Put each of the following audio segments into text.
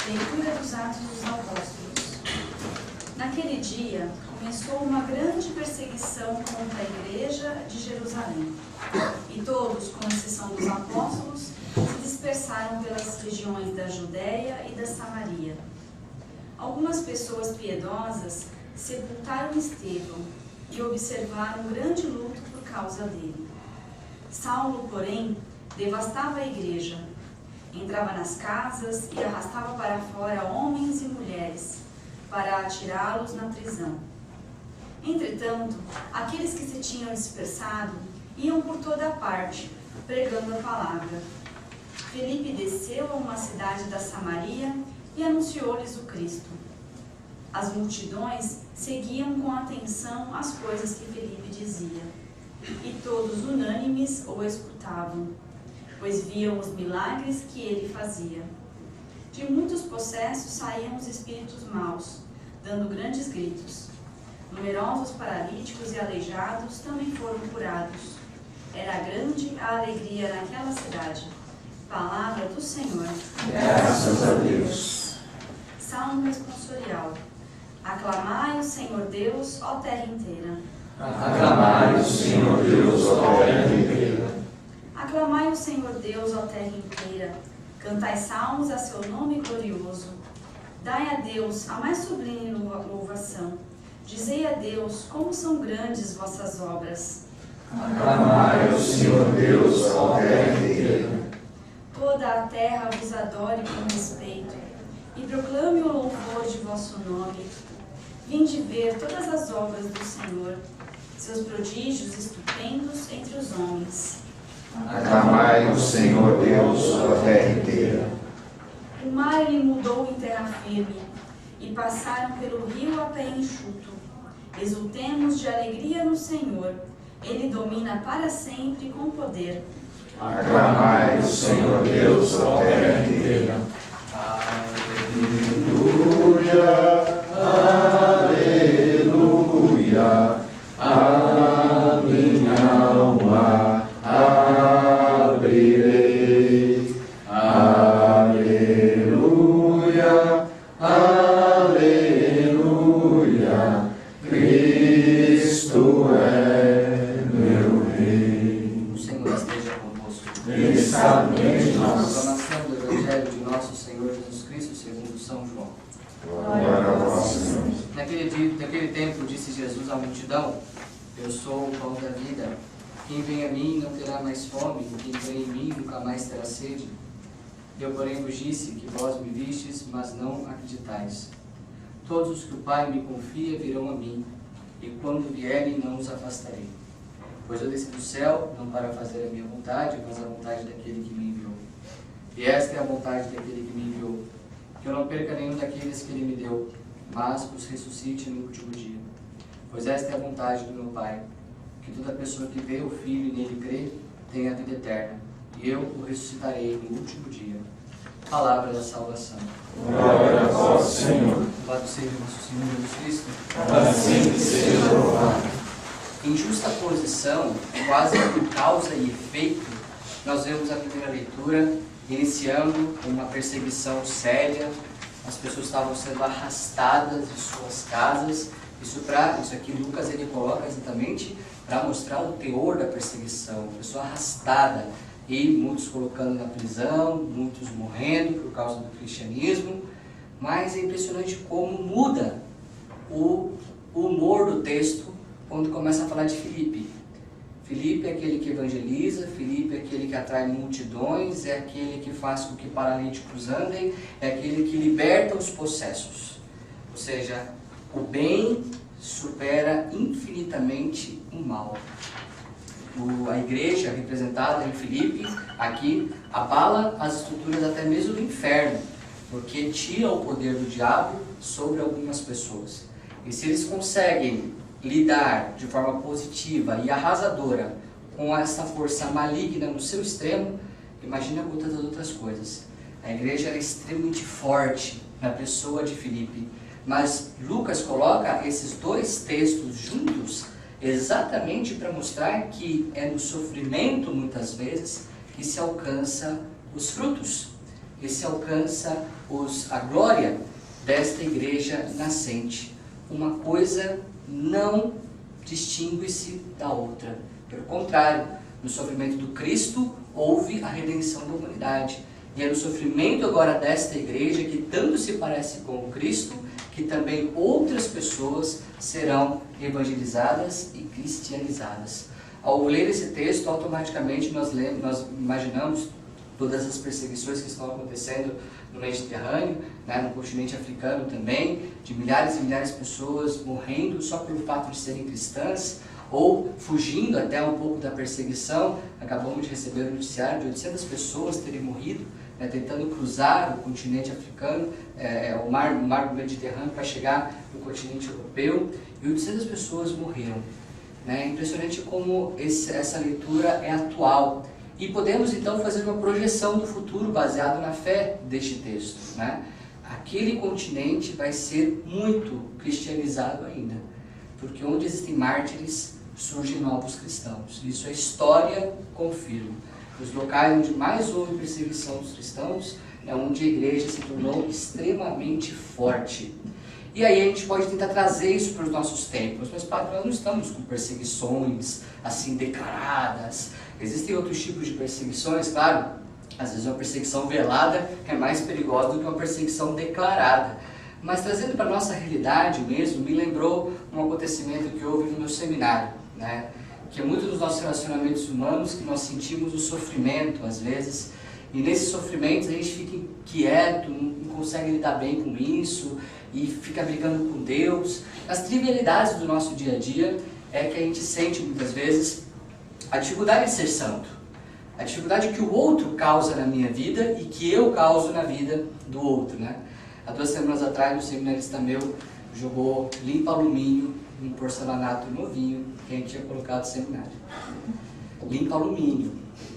Leitura dos Atos dos Apóstolos. Naquele dia, começou uma grande perseguição contra a igreja de Jerusalém. E todos, com exceção dos apóstolos, se dispersaram pelas regiões da Judéia e da Samaria. Algumas pessoas piedosas sepultaram Estevão e observaram um grande luto por causa dele. Saulo, porém, devastava a igreja. Entrava nas casas e arrastava para fora homens e mulheres, para atirá-los na prisão. Entretanto, aqueles que se tinham dispersado iam por toda a parte, pregando a palavra. Filipe desceu a uma cidade da Samaria e anunciou-lhes o Cristo. As multidões seguiam com atenção as coisas que Filipe dizia, e todos unânimes o escutavam, pois viam os milagres que ele fazia. De muitos possessos saíam os espíritos maus, dando grandes gritos. Numerosos paralíticos e aleijados também foram curados. Era grande a alegria naquela cidade. Palavra do Senhor. Graças a Deus. Salmo responsorial. Aclamai o Senhor Deus, ó terra inteira. Aclamai o Senhor Deus, ó terra inteira. Aclamai o Senhor Deus, ó terra inteira. Cantai salmos a seu nome glorioso. Dai a Deus a mais sublime louvação. Dizei a Deus como são grandes vossas obras. Aclamai o Senhor Deus, ó terra inteira. Toda a terra vos adore com respeito, e proclame o louvor de vosso nome. Vinde ver todas as obras do Senhor, seus prodígios estupendos entre os homens. Aclamai o Senhor Deus, ó terra inteira. O mar ele mudou em terra firme, e passaram pelo rio a pé enxuto. Exultemos de alegria no Senhor, ele domina para sempre com poder. Aclamai o Senhor Deus, ó terra inteira. Aleluia, aleluia, a minha alma abrirei. Aleluia, aleluia, Cristo é meu Rei. O Senhor esteja convosco. Está mente nossa. Proclamação do Evangelho de nosso Senhor Jesus Cristo segundo São João. Glória a vós, Senhor. Naquele tempo disse Jesus à multidão: Eu sou o pão da vida. Quem vem a mim não terá mais fome, e quem crê em mim nunca mais terá sede. Eu, porém, vos disse que vós me vistes, mas não acreditais. Todos os que o Pai me confia virão a mim, e quando vierem não os afastarei. Pois eu desci do céu, não para fazer a minha vontade, mas a vontade daquele que me enviou. E esta é a vontade daquele que me enviou, que eu não perca nenhum daqueles que ele me deu, mas os ressuscite no último dia. Pois esta é a vontade do meu Pai, que toda pessoa que vê o Filho e nele crê, tenha a vida eterna, e eu o ressuscitarei no último dia. Palavra da salvação. Glória a vós, Senhor. Louvado seja nosso Senhor Jesus Cristo. Assim seja louvado. Em justa posição, quase por causa e efeito, nós vemos a primeira leitura iniciando uma perseguição séria. As pessoas estavam sendo arrastadas de suas casas. Isso aqui Lucas ele coloca exatamente para mostrar o teor da perseguição. Pessoa arrastada e muitos colocando na prisão, muitos morrendo por causa do cristianismo. Mas é impressionante como muda o humor do texto quando começa a falar de Filipe. Filipe é aquele que evangeliza, Filipe é aquele que atrai multidões, é aquele que faz com que paralíticos andem, é aquele que liberta os possessos. Ou seja, o bem supera infinitamente o mal. A igreja representada em Filipe, aqui, abala as estruturas até mesmo do inferno, porque tira o poder do diabo sobre algumas pessoas. E se eles conseguem lidar de forma positiva e arrasadora com essa força maligna no seu extremo, imagina quantas outras coisas. A igreja era extremamente forte na pessoa de Filipe, mas Lucas coloca esses dois textos juntos exatamente para mostrar que é no sofrimento, muitas vezes, que se alcança os frutos. esse alcança a glória desta igreja nascente. Uma coisa não distingue-se da outra. Pelo contrário, no sofrimento do Cristo houve a redenção da humanidade. E é no sofrimento agora desta igreja, que tanto se parece com o Cristo, que também outras pessoas serão evangelizadas e cristianizadas. Ao ler esse texto, automaticamente nós imaginamos todas as perseguições que estão acontecendo no Mediterrâneo, né, no continente africano também, de milhares e milhares de pessoas morrendo só pelo fato de serem cristãs, ou fugindo até um pouco da perseguição. Acabamos de receber o noticiário de 800 pessoas terem morrido, né, tentando cruzar o continente africano, o mar Mediterrâneo, para chegar no continente europeu, e 800 pessoas morreram. É impressionante como essa leitura é atual. E podemos então fazer uma projeção do futuro baseado na fé deste texto. Né? Aquele continente vai ser muito cristianizado ainda, porque onde existem mártires, surgem novos cristãos. Isso a história confirma. Os locais onde mais houve perseguição dos cristãos é onde a igreja se tornou extremamente forte. E aí a gente pode tentar trazer isso para os nossos tempos, mas nós não estamos com perseguições assim declaradas. Existem outros tipos de perseguições, claro. Às vezes uma perseguição velada é mais perigosa do que uma perseguição declarada. Mas trazendo para a nossa realidade mesmo, me lembrou um acontecimento que houve no meu seminário, né? Que é muito dos nossos relacionamentos humanos que nós sentimos o sofrimento às vezes, e nesses sofrimentos a gente fica inquieto, não consegue lidar bem com isso, e fica brigando com Deus. As trivialidades do nosso dia a dia é que a gente sente muitas vezes a dificuldade de ser santo, a dificuldade que o outro causa na minha vida e que eu causo na vida do outro, né? Há 2 semanas atrás, um seminarista meu jogou limpa alumínio num porcelanato novinho que a gente tinha colocado no seminário. Limpa alumínio,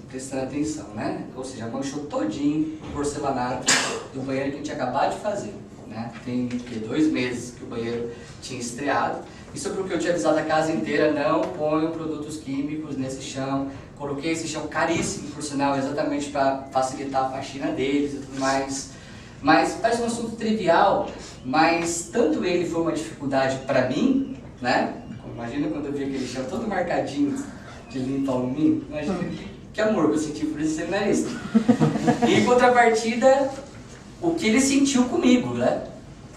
prestando atenção, né? Ou seja, manchou todinho o porcelanato do banheiro que a gente tinha acabado de fazer. Né? Tem 2 meses que o banheiro tinha estreado. Isso é porque eu tinha avisado a casa inteira: não ponham produtos químicos nesse chão. Coloquei esse chão caríssimo, por sinal, exatamente para facilitar a faxina deles e tudo mais. Mas parece um assunto trivial, mas tanto ele foi uma dificuldade para mim, né? Imagina quando eu vi aquele chão todo marcadinho de limpa alumínio. Imagina que amor que eu senti por esse seminarista. E em contrapartida, o que ele sentiu comigo, né?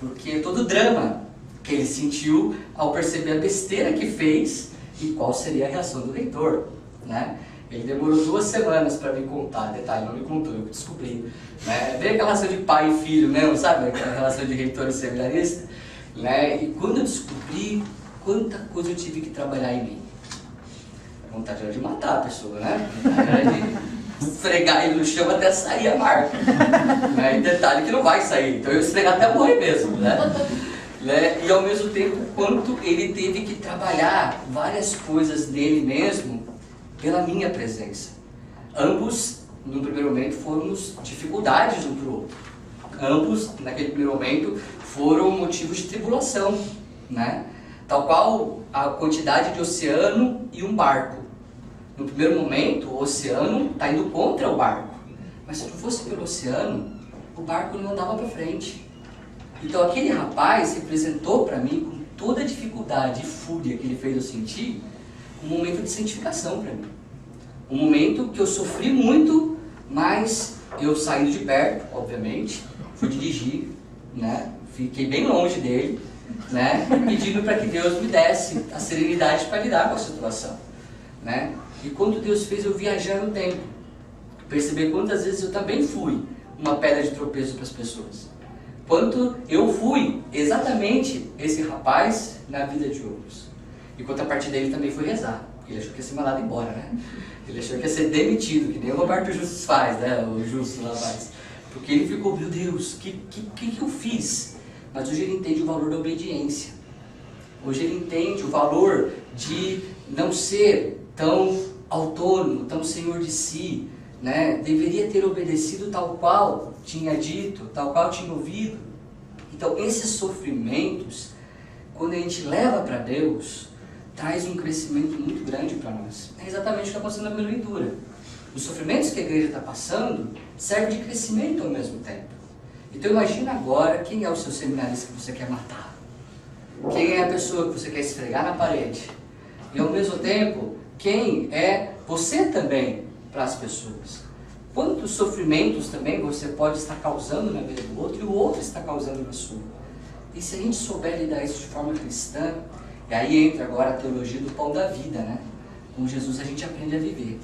Porque todo o drama que ele sentiu ao perceber a besteira que fez e qual seria a reação do reitor, né? Ele demorou 2 semanas para me contar, detalhe, não me contou, eu descobri. Né? Bem aquela relação de pai e filho mesmo, sabe? Aquela relação de reitor e seminarista. Né? E quando eu descobri, quanta coisa eu tive que trabalhar em mim. A vontade era de matar a pessoa, né? Era de esfregar ele no chão até sair a marca. Né? E detalhe que não vai sair, então eu ia esfregar até morrer mesmo. Né? E ao mesmo tempo, quanto ele teve que trabalhar várias coisas nele mesmo pela minha presença. Ambos, no primeiro momento, fomos dificuldades um para o outro. Ambos, naquele primeiro momento, foram motivos de tribulação, né? Tal qual a quantidade de oceano e um barco. No primeiro momento, o oceano está indo contra o barco. Mas se não fosse pelo oceano, o barco não andava para frente. Então aquele rapaz representou para mim, com toda a dificuldade e fúria que ele fez eu sentir, um momento de santificação para mim. Um momento que eu sofri muito, mas eu saindo de perto, obviamente, fui dirigir, né? Fiquei bem longe dele, né? Pedindo para que Deus me desse a serenidade para lidar com a situação, né? E quando Deus fez eu viajar no tempo, perceber quantas vezes eu também fui uma pedra de tropeço para as pessoas. Quanto eu fui exatamente esse rapaz na vida de outros. E quanto a partir dele também foi rezar. Ele achou que ia ser mandado embora, né? Ele achou que ia ser demitido, que nem o Roberto Justus faz, né? O Justus lá faz. Porque ele ficou, meu Deus, o que eu fiz? Mas hoje ele entende o valor da obediência. Hoje ele entende o valor de não ser tão autônomo, tão senhor de si, né? Deveria ter obedecido tal qual tinha dito, tal qual tinha ouvido. Então esses sofrimentos, quando a gente leva para Deus, traz um crescimento muito grande para nós. É exatamente o que está acontecendo na minha leitura. Os sofrimentos que a igreja está passando servem de crescimento ao mesmo tempo. Então imagina agora quem é o seu seminarista que você quer matar. Quem é a pessoa que você quer esfregar na parede. E ao mesmo tempo, quem é você também para as pessoas. Quantos sofrimentos também você pode estar causando na vida do outro e o outro está causando na sua. E se a gente souber lidar isso de forma cristã, e aí entra agora a teologia do pão da vida, né? Com Jesus a gente aprende a viver.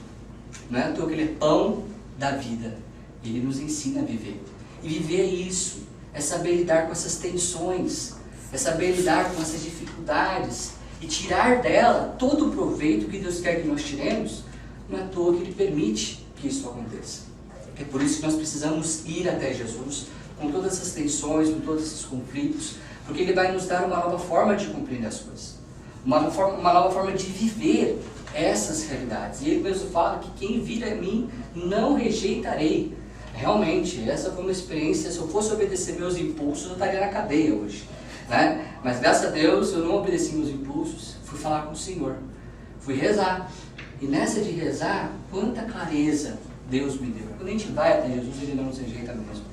Não é à toa que ele é pão da vida. Ele nos ensina a viver. E viver é isso. É saber lidar com essas tensões. É saber lidar com essas dificuldades. E tirar dela todo o proveito que Deus quer que nós tiremos. Não é à toa que ele permite que isso aconteça. É por isso que nós precisamos ir até Jesus com todas essas tensões, com todos esses conflitos, porque ele vai nos dar uma nova forma de compreender as coisas. Uma nova forma de viver essas realidades. E ele mesmo fala que quem vir a mim não rejeitarei. Realmente, essa foi uma experiência. Se eu fosse obedecer meus impulsos, eu estaria na cadeia hoje, né? Mas graças a Deus eu não obedeci meus impulsos, fui falar com o Senhor, fui rezar. E nessa de rezar, quanta clareza Deus me deu. Quando a gente vai até Jesus, ele não nos rejeita mesmo.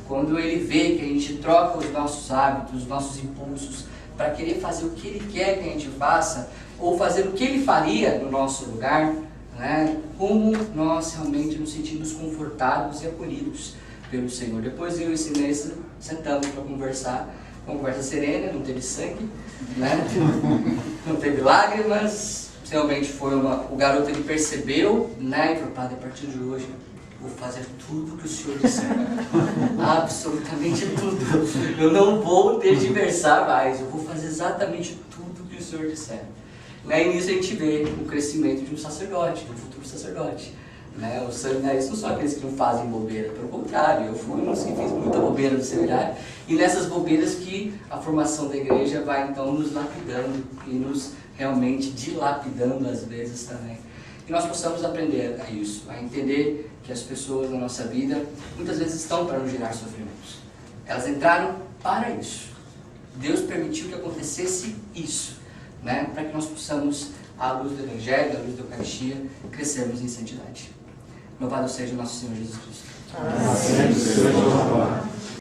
Quando ele vê que a gente troca os nossos hábitos, os nossos impulsos, para querer fazer o que ele quer que a gente faça, ou fazer o que ele faria no nosso lugar, né? Como nós realmente nos sentimos confortados e acolhidos pelo Senhor. Depois eu e Sinês sentamos para conversar, conversa serena, não teve sangue, né? Não teve lágrimas. Realmente foi o garoto, ele percebeu, né, e falou: padre, a partir de hoje vou fazer tudo que o senhor disser. Absolutamente tudo. Eu não vou tergiversar mais, eu vou fazer exatamente tudo que o senhor disser. E nisso a gente vê o crescimento de um sacerdote, de um futuro sacerdote. Né? Os seminaristas não são aqueles que não fazem bobeira, pelo contrário, eu fui um que fiz muita bobeira no seminário, e nessas bobeiras que a formação da igreja vai então nos lapidando e nos realmente dilapidando às vezes também. E nós possamos aprender a isso, a entender que as pessoas na nossa vida muitas vezes estão para nos gerar sofrimentos. Elas entraram para isso. Deus permitiu que acontecesse isso, né? Para que nós possamos, à luz do Evangelho, à luz da Eucaristia, crescermos em santidade. Louvado seja o nosso Senhor Jesus Cristo. Assim seja.